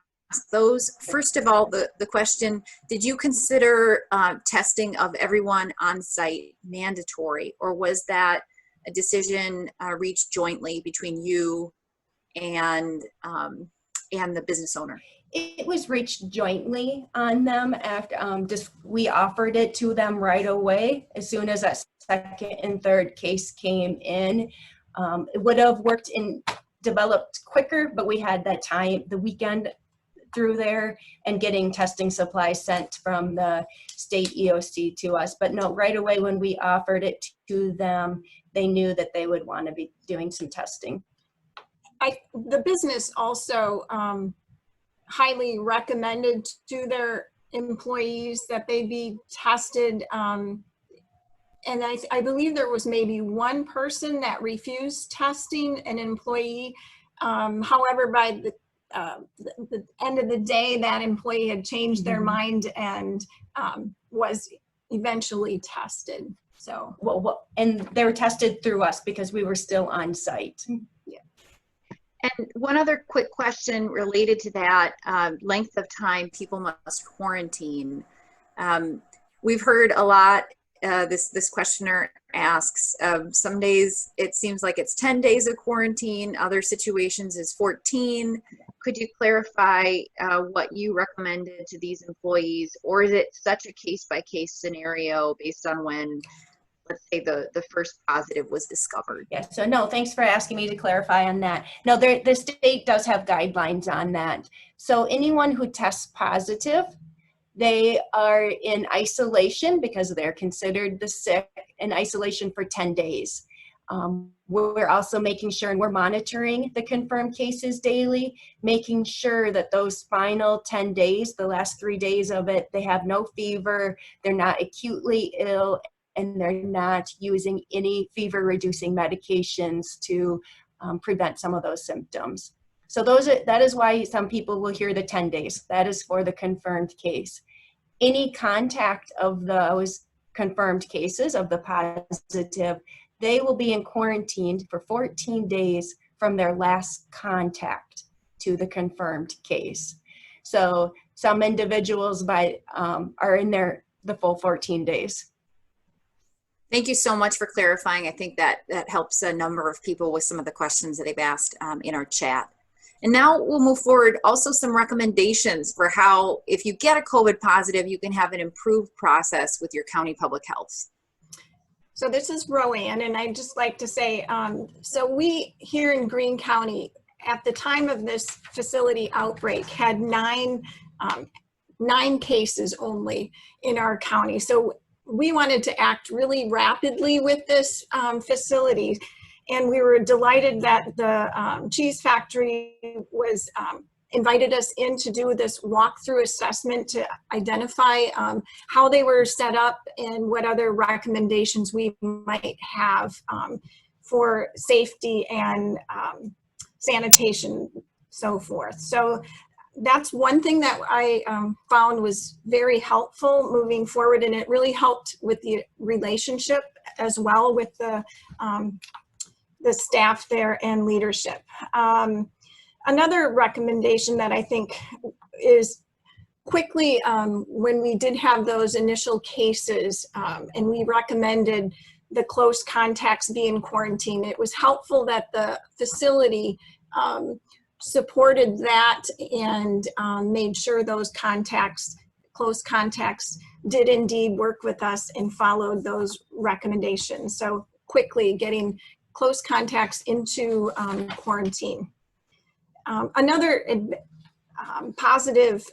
those. First of all, the question, did you consider testing of everyone on site mandatory, or was that a decision reached jointly between you and the business owner? It was reached jointly on them after we offered it to them right away as soon as that second and third case came in. It would have worked in developed quicker, but we had that time, the weekend through there, and getting testing supplies sent from the state EOC to us. But no, right away when we offered it to them, they knew that they would want to be doing some testing. The business also highly recommended to their employees that they be tested. And I believe there was maybe one person that refused testing, an employee. However, by the end of the day, that employee had changed their mind and was eventually tested. So, and they were tested through us because we were still on site. Yeah. And one other quick question related to that, length of time people must quarantine. We've heard a lot. This questioner asks, some days it seems like it's 10 days of quarantine, other situations is 14. Could you clarify what you recommended to these employees, or is it such a case-by-case scenario based on when, let's say, the first positive was discovered? Yeah, so no, thanks for asking me to clarify on that. No, the state does have guidelines on that. So anyone who tests positive, they are in isolation because they're considered the sick, in isolation for 10 days. We're also making sure, and we're monitoring the confirmed cases daily, making sure that those final 10 days, the last 3 days of it, they have no fever, they're not acutely ill, and they're not using any fever-reducing medications to prevent some of those symptoms. So that is why some people will hear the 10 days. That is for the confirmed case. Any contact of those confirmed cases of the positive, they will be in quarantine for 14 days from their last contact to the confirmed case. So some individuals are in the full 14 days. Thank you so much for clarifying. I think that helps a number of people with some of the questions that they've asked in our chat. And now we'll move forward. Also some recommendations for how, if you get a COVID positive, you can have an improved process with your county public health. So this is Roanne, and I'd just like to say, so we here in Greene County, at the time of this facility outbreak, had nine cases only in our county. So we wanted to act really rapidly with this facility. And we were delighted that the cheese factory was invited us in to do this walkthrough assessment to identify how they were set up and what other recommendations we might have for safety and sanitation, so forth. So that's one thing that I found was very helpful moving forward, and it really helped with the relationship as well with the staff there and leadership. Another recommendation that I think is quickly, when we did have those initial cases and we recommended the close contacts be in quarantine, it was helpful that the facility supported that and made sure those close contacts did indeed work with us and followed those recommendations. So quickly getting close contacts into quarantine. Another positive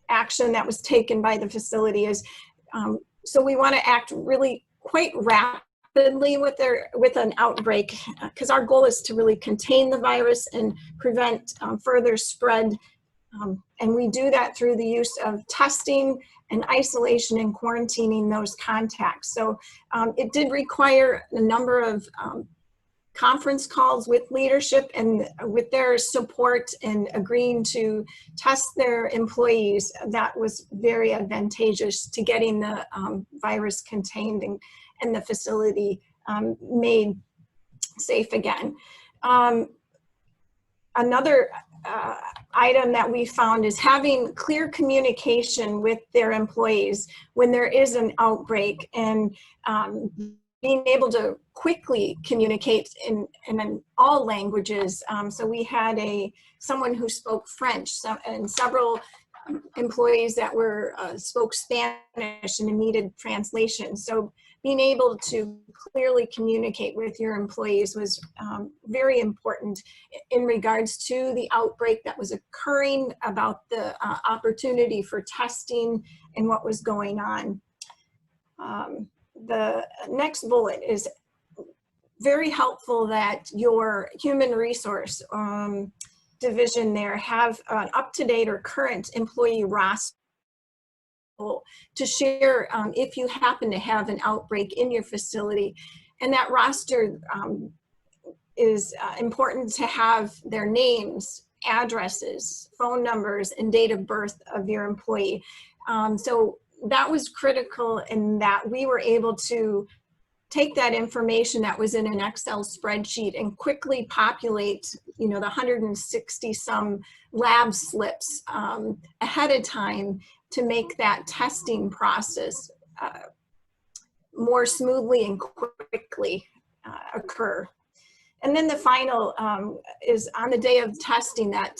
action that was taken by the facility is, so we want to act really quite rapidly with an outbreak, because our goal is to really contain the virus and prevent further spread. And we do that through the use of testing and isolation and quarantining those contacts. So it did require a number of conference calls with leadership and with their support and agreeing to test their employees. That was very advantageous to getting the virus contained and the facility made safe again. Another item that we found is having clear communication with their employees when there is an outbreak, and being able to quickly communicate in all languages. So we had someone who spoke French, and several employees that spoke Spanish and needed translation. So being able to clearly communicate with your employees was very important in regards to the outbreak that was occurring, about the opportunity for testing and what was going on. The next bullet is very helpful that your human resource division there have an up-to-date or current employee roster to share if you happen to have an outbreak in your facility. And that roster is important to have their names, addresses, phone numbers, and date of birth of your employee. So that was critical in that we were able to take that information that was in an Excel spreadsheet and quickly populate, the 160 some lab slips ahead of time to make that testing process more smoothly and quickly occur. And then the final is on the day of testing that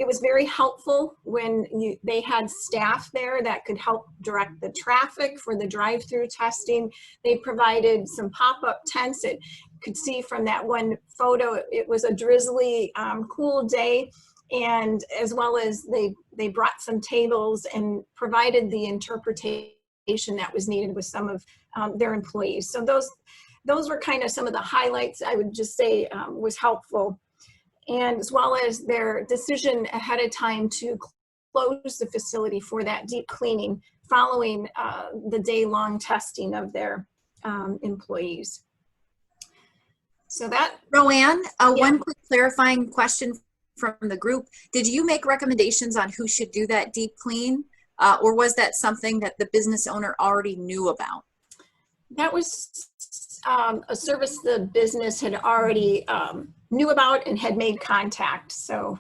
it was very helpful when they had staff there that could help direct the traffic for the drive-through testing. They provided some pop-up tents. It could see from that one photo, it was a drizzly, cool day. And as well as they brought some tables and provided the interpretation that was needed with some of their employees. So those were kind of some of the highlights I would just say was helpful. And as well as their decision ahead of time to close the facility for that deep cleaning following the day-long testing of their employees. So that, Roanne, Yeah. one quick clarifying question from the group. Did you make recommendations on who should do that deep clean? Or was that something that the business owner already knew about? that was a service the business had already knew about and had made contact. So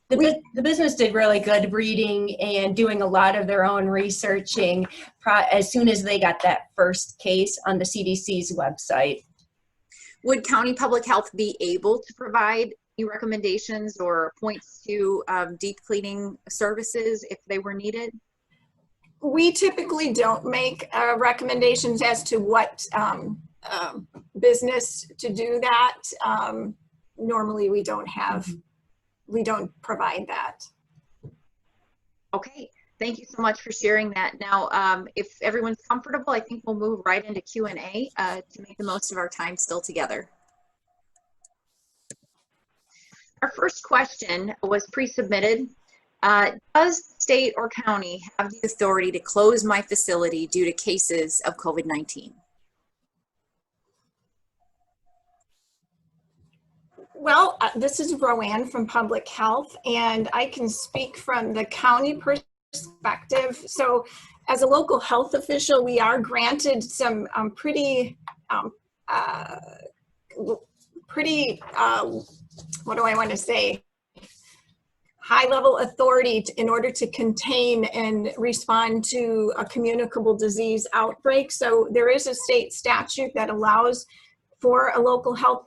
The business did really good reading and doing a lot of their own researching as soon as they got that first case on the CDC's website. Would County Public Health be able to provide any recommendations or points to deep cleaning services if they were needed? we typically don't make recommendations as to what business to do that. Normally we don't provide that. Okay, thank you so much for sharing that. Now, if everyone's comfortable, I think we'll move right into Q&A to make the most of our time still together. Our first question was pre-submitted. Does the state or county have the authority to close my facility due to cases of COVID-19? Well, this is Roanne from Public Health, and I can speak from the county perspective. So as a local health official, we are granted some pretty, what do I want to say? High-level authority in order to contain and respond to a communicable disease outbreak. So there is a state statute that allows for a local health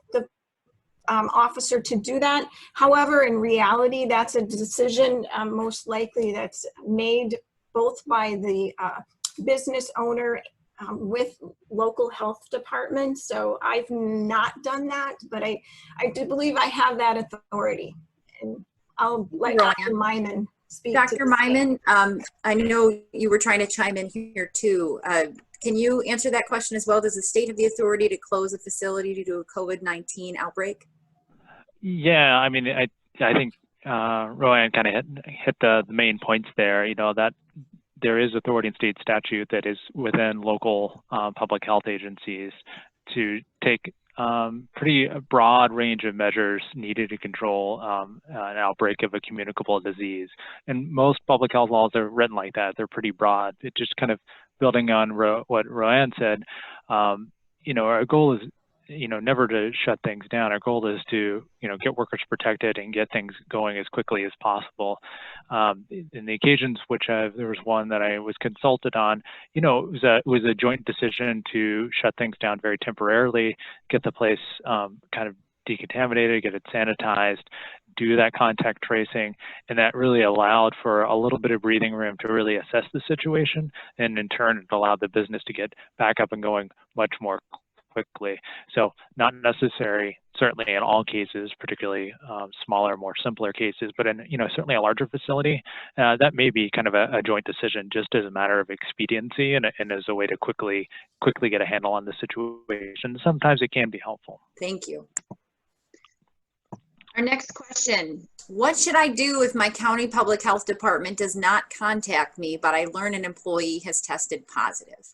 officer to do that. However, in reality, that's a decision most likely that's made both by the business owner with local health departments. So I've not done that, but I do believe I have that authority. And I'll let Dr. Myman speak. Dr. Myman, I know you were trying to chime in here too. Can you answer that question as well? Does the state have the authority to close a facility due to a COVID-19 outbreak? Yeah, I mean, I think Roanne kind of hit the main points there. You know, that there is authority in state statute that is within local public health agencies to take pretty broad range of measures needed to control an outbreak of a communicable disease. And most public health laws are written like that. They're pretty broad. It just kind of building on what Roanne said, you know, our goal is, you know, never to shut things down. Our goal is to, you know, get workers protected and get things going as quickly as possible. In the occasions which there was one that I was consulted on, you know, it was a joint decision to shut things down very temporarily, get the place kind of decontaminated, get it sanitized, do that contact tracing, and that really allowed for a little bit of breathing room to really assess the situation, and in turn it allowed the business to get back up and going much more quickly. So not necessary, certainly in all cases, particularly smaller, more simpler cases, but in, you know, certainly a larger facility, that may be kind of a joint decision just as a matter of expediency and as a way to quickly get a handle on the situation. Sometimes it can be helpful. Thank you. Our next question, what should I do if my county public health department does not contact me, but I learn an employee has tested positive?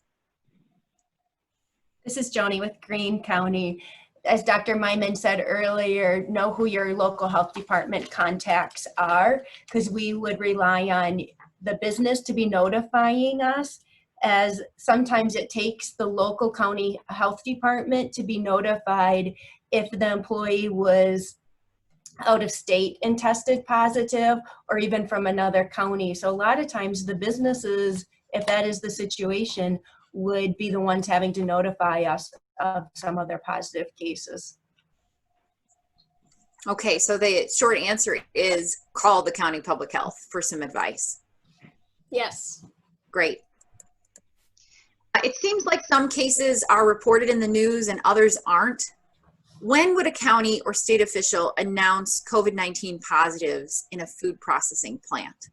This is Joni with Greene County. As Dr. Myman said earlier, know who your local health department contacts are, because we would rely on the business to be notifying us, as sometimes it takes the local county health department to be notified if the employee was out of state and tested positive, or even from another county. So a lot of times the businesses, if that is the situation, would be the ones having to notify us of some of their positive cases. Okay, so the short answer is call the county public health for some advice. Yes. Great. It seems like some cases are reported in the news and others aren't. When would a county or state official announce COVID-19 positives in a food processing plant?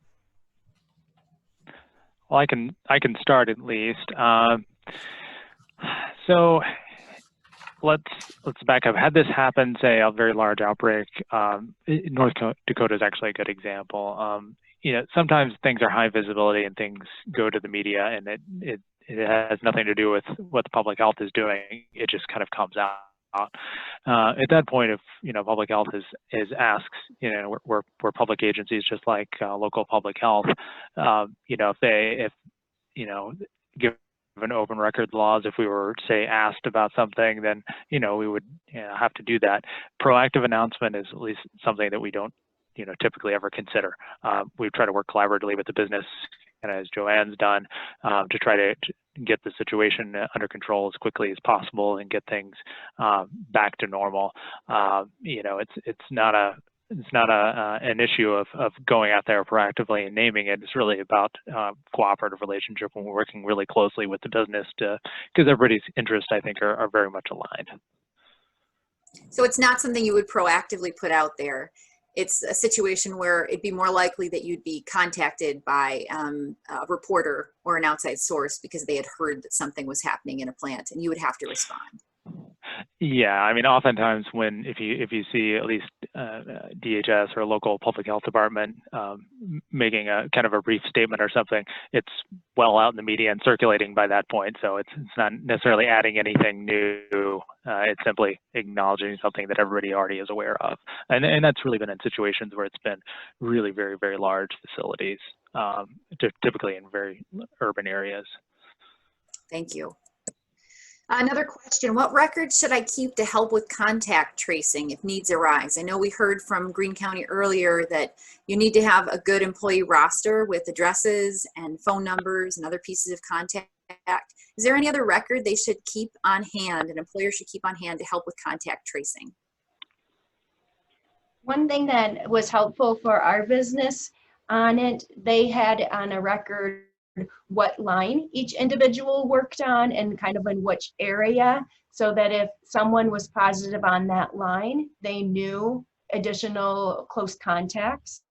Well, I can start at least. So let's back up. Had this happen, say, a very large outbreak, North Dakota is actually a good example. You know, sometimes things are high visibility and things go to the media, and it has nothing to do with what the public health is doing. It just kind of comes out. At that point, if, you know, public health is asks, you know, we're public agencies just like local public health. You know, if you know, given open records laws, if we were, say, asked about something, then, you know, we would, you know, have to do that. Proactive announcement is at least something that we don't, you know, typically ever consider. We try to work collaboratively with the business, and as Joanne's done, to try to get the situation under control as quickly as possible and get things back to normal. You know, it's not an issue of going out there proactively and naming it. It's really about cooperative relationship when we're working really closely with the business because everybody's interests, I think, are very much aligned. So it's not something you would proactively put out there. It's a situation where it'd be more likely that you'd be contacted by a reporter or an outside source because they had heard that something was happening in a plant, and you would have to respond. Yeah, I mean, oftentimes if you see at least DHS or a local public health department making a kind of a brief statement or something, it's well out in the media and circulating by that point. So it's not necessarily adding anything new. It's simply acknowledging something that everybody already is aware of, and that's really been in situations where it's been really very, very large facilities, typically in very urban areas. Thank you. Another question, what records should I keep to help with contact tracing if needs arise? I know we heard from Greene County earlier that you need to have a good employee roster with addresses and phone numbers and other pieces of contact. Is there any other record they should keep on hand, an employer should keep on hand to help with contact tracing? One thing that was helpful for our business on it, they had on a record what line each individual worked on and kind of in which area, so that if someone was positive on that line, they knew additional close contacts.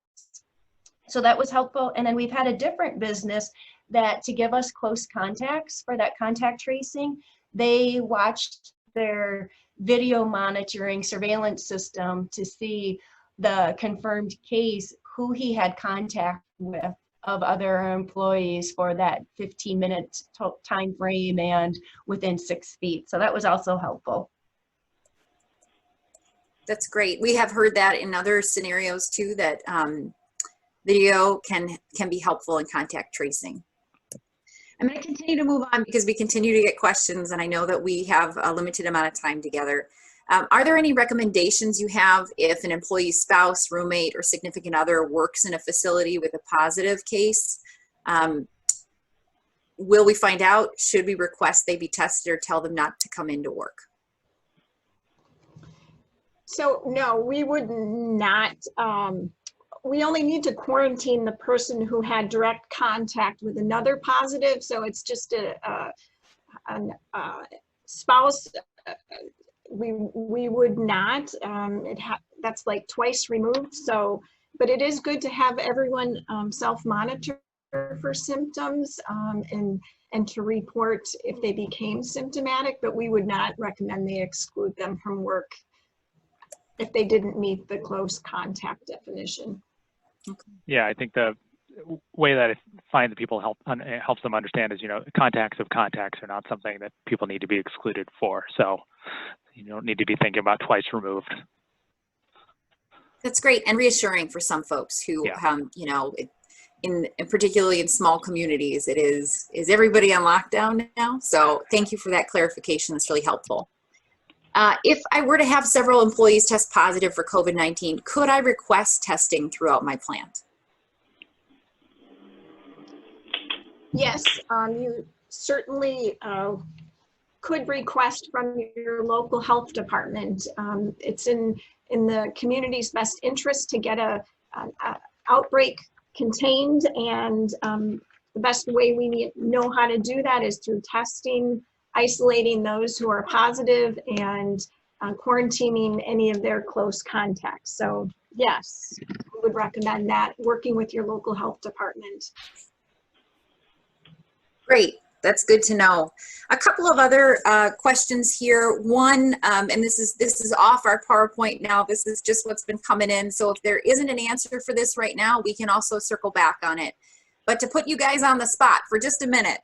So that was helpful. And then we've had a different business that to give us close contacts for that contact tracing, they watched their video monitoring surveillance system to see the confirmed case, who he had contact with of other employees for that 15-minute time frame and within 6 feet. So that was also helpful. That's great. We have heard that in other scenarios too, that video can be helpful in contact tracing. I'm going to continue to move on because we continue to get questions, and I know that we have a limited amount of time together. Are there any recommendations you have if an employee's spouse, roommate, or significant other works in a facility with a positive case? Will we find out? Should we request they be tested or tell them not to come into work? So no, we would not. We only need to quarantine the person who had direct contact with another positive. So it's just a spouse. We would not. That's like twice removed. So, but it is good to have everyone self-monitor for symptoms and to report if they became symptomatic. But we would not recommend they exclude them from work if they didn't meet the close contact definition. Yeah, I think the way that I find that people helps them understand is, contacts of contacts are not something that people need to be excluded for. So you don't need to be thinking about twice removed. That's great and reassuring for some folks who, particularly in small communities, is everybody on lockdown now? So thank you for that clarification. That's really helpful. If I were to have several employees test positive for COVID-19, could I request testing throughout my plant? Yes, you certainly could request from your local health department. It's in the community's best interest to get a outbreak contained, and the best way we know how to do that is through testing, isolating those who are positive, and quarantining any of their close contacts. So yes, we would recommend that, working with your local health department. Great, that's good to know. A couple of other questions here. One, and this is off our PowerPoint now, this is just what's been coming in. So if there isn't an answer for this right now, we can also circle back on it. But to put you guys on the spot for just a minute,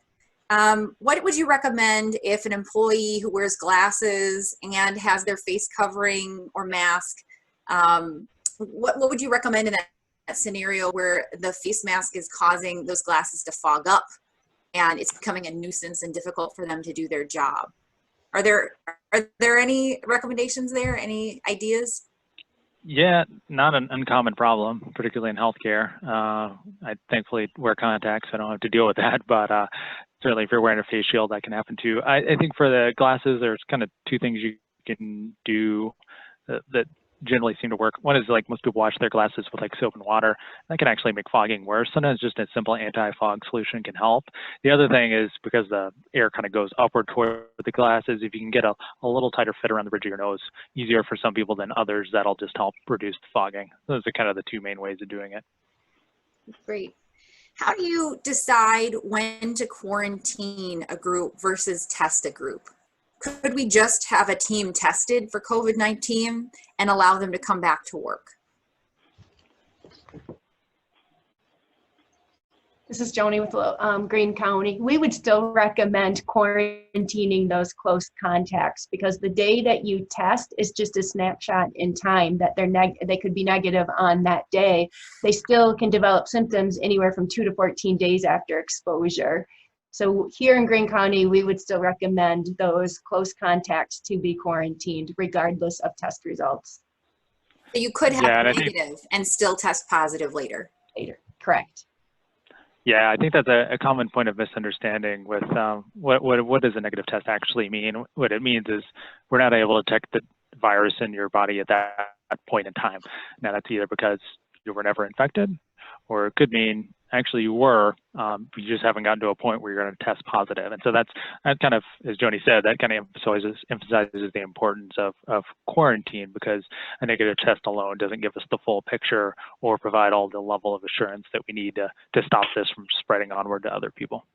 what would you recommend if an employee who wears glasses and has their face covering or mask, what would you recommend in that scenario where the face mask is causing those glasses to fog up and it's becoming a nuisance and difficult for them to do their job? Are there any recommendations there? Any ideas? Yeah, not an uncommon problem, particularly in healthcare. I thankfully wear contacts, so I don't have to deal with that, but certainly if you're wearing a face shield, that can happen too. I think for the glasses, there's kind of two things you can do that generally seem to work. One is, like, most people wash their glasses with like soap and water. That can actually make fogging worse. Sometimes just a simple anti-fog solution can help. The other thing is, because the air kind of goes upward toward the glasses, if you can get a little tighter fit around the bridge of your nose, easier for some people than others, that'll just help reduce the fogging. Those are kind of the two main ways of doing it. Great. How do you decide when to quarantine a group versus test a group? Could we just have a team tested for COVID-19 and allow them to come back to work? This is Joni with Greene County. We would still recommend quarantining those close contacts because the day that you test is just a snapshot in time that they could be negative on that day. They still can develop symptoms anywhere from 2 to 14 days after exposure. So here in Greene County, we would still recommend those close contacts to be quarantined regardless of test results. So you could have Yeah, and negative and still test positive later. Correct. Yeah, I think that's a common point of misunderstanding with what does a negative test actually mean? What it means is we're not able to detect the virus in your body at that point in time. Now that's either because you were never infected, or it could mean actually you were, you just haven't gotten to a point where you're going to test positive. And so that kind of, as Joni said, that kind of emphasizes the importance of quarantine, because a negative test alone doesn't give us the full picture or provide all the level of assurance that we need to stop this from spreading onward to other people.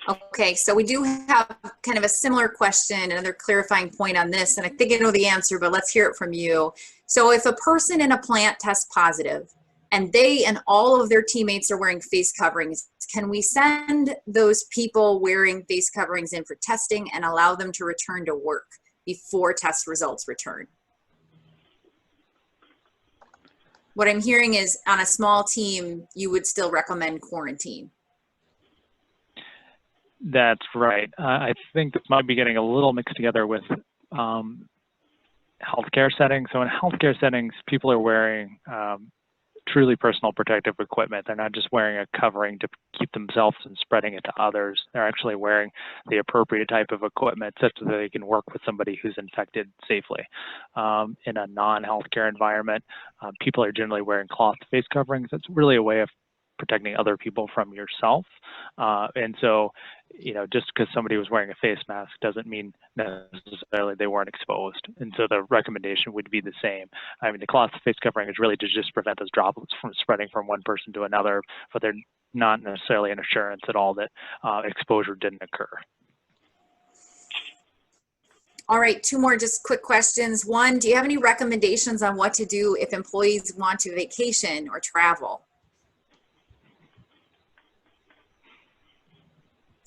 Okay, so we do have kind of a similar question, another clarifying point on this, and I think I know the answer, but let's hear it from you. So if a person in a plant tests positive, and they and all of their teammates are wearing face coverings, can we send those people wearing face coverings in for testing and allow them to return to work before test results return? What I'm hearing is on a small team, you would still recommend quarantine. That's right. I think this might be getting a little mixed together with healthcare settings. So in healthcare settings, people are wearing truly personal protective equipment. They're not just wearing a covering to keep themselves from spreading it to others. They're actually wearing the appropriate type of equipment such that they can work with somebody who's infected safely. In a non-healthcare environment, people are generally wearing cloth face coverings. That's really a way of protecting other people from yourself. And so, just because somebody was wearing a face mask doesn't mean necessarily they weren't exposed. And so the recommendation would be the same. I mean, the cloth face covering is really to just prevent those droplets from spreading from one person to another, but they're not necessarily an assurance at all that exposure didn't occur. All right, 2 more just quick questions. 1, do you have any recommendations on what to do if employees want to vacation or travel?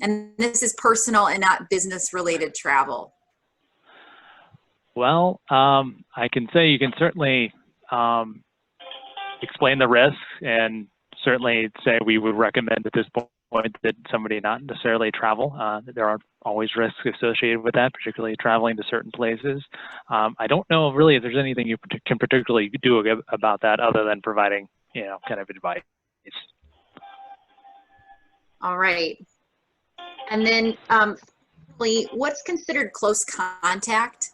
And this is personal and not business related travel. Well, I can say you can certainly explain the risks, and certainly say we would recommend at this point that somebody not necessarily travel. There are always risks associated with that, particularly traveling to certain places. I don't know really if there's anything you can particularly do about that other than providing, kind of advice. All right. And then what's considered close contact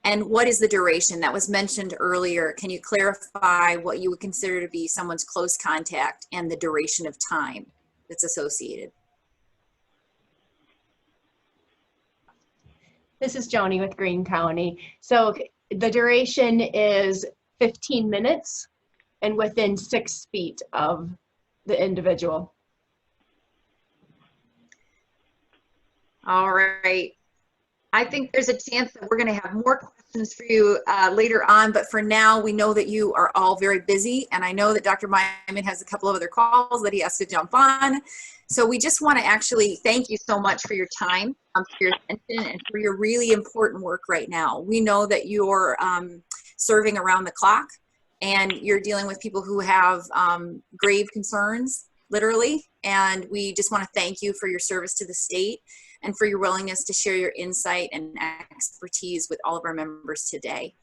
and what is the duration that was mentioned earlier? Can you clarify what you would consider to be someone's close contact and the duration of time that's associated? This is Joni with Greene County. So the duration is 15 minutes and within 6 feet of the individual. All right. I think there's a chance that we're going to have more questions for you later on, but for now, we know that you are all very busy, and I know that Dr. Myman has a couple of other calls that he has to jump on. So we just want to actually thank you so much for your time, for your attention, and for your really important work right now. We know that you're serving around the clock, and you're dealing with people who have grave concerns, literally, and we just want to thank you for your service to the state and for your willingness to share your insight and expertise with all of our members today.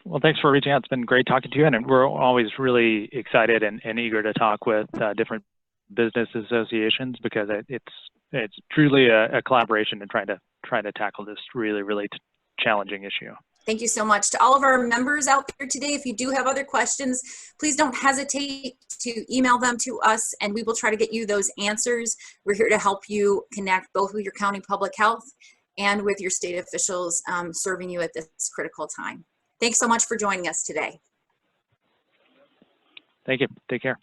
Well, thanks for reaching out. It's been great talking to you, and we're always really excited and eager to talk with different business associations, because it's truly a collaboration in trying to tackle this really challenging issue. Thank you so much to all of our members out there today. If you do have other questions, please don't hesitate to email them to us, and we will try to get you those answers. We're here to help you connect both with your county public health and with your state officials serving you at this critical time. Thanks so much for joining us today. Thank you. Take care.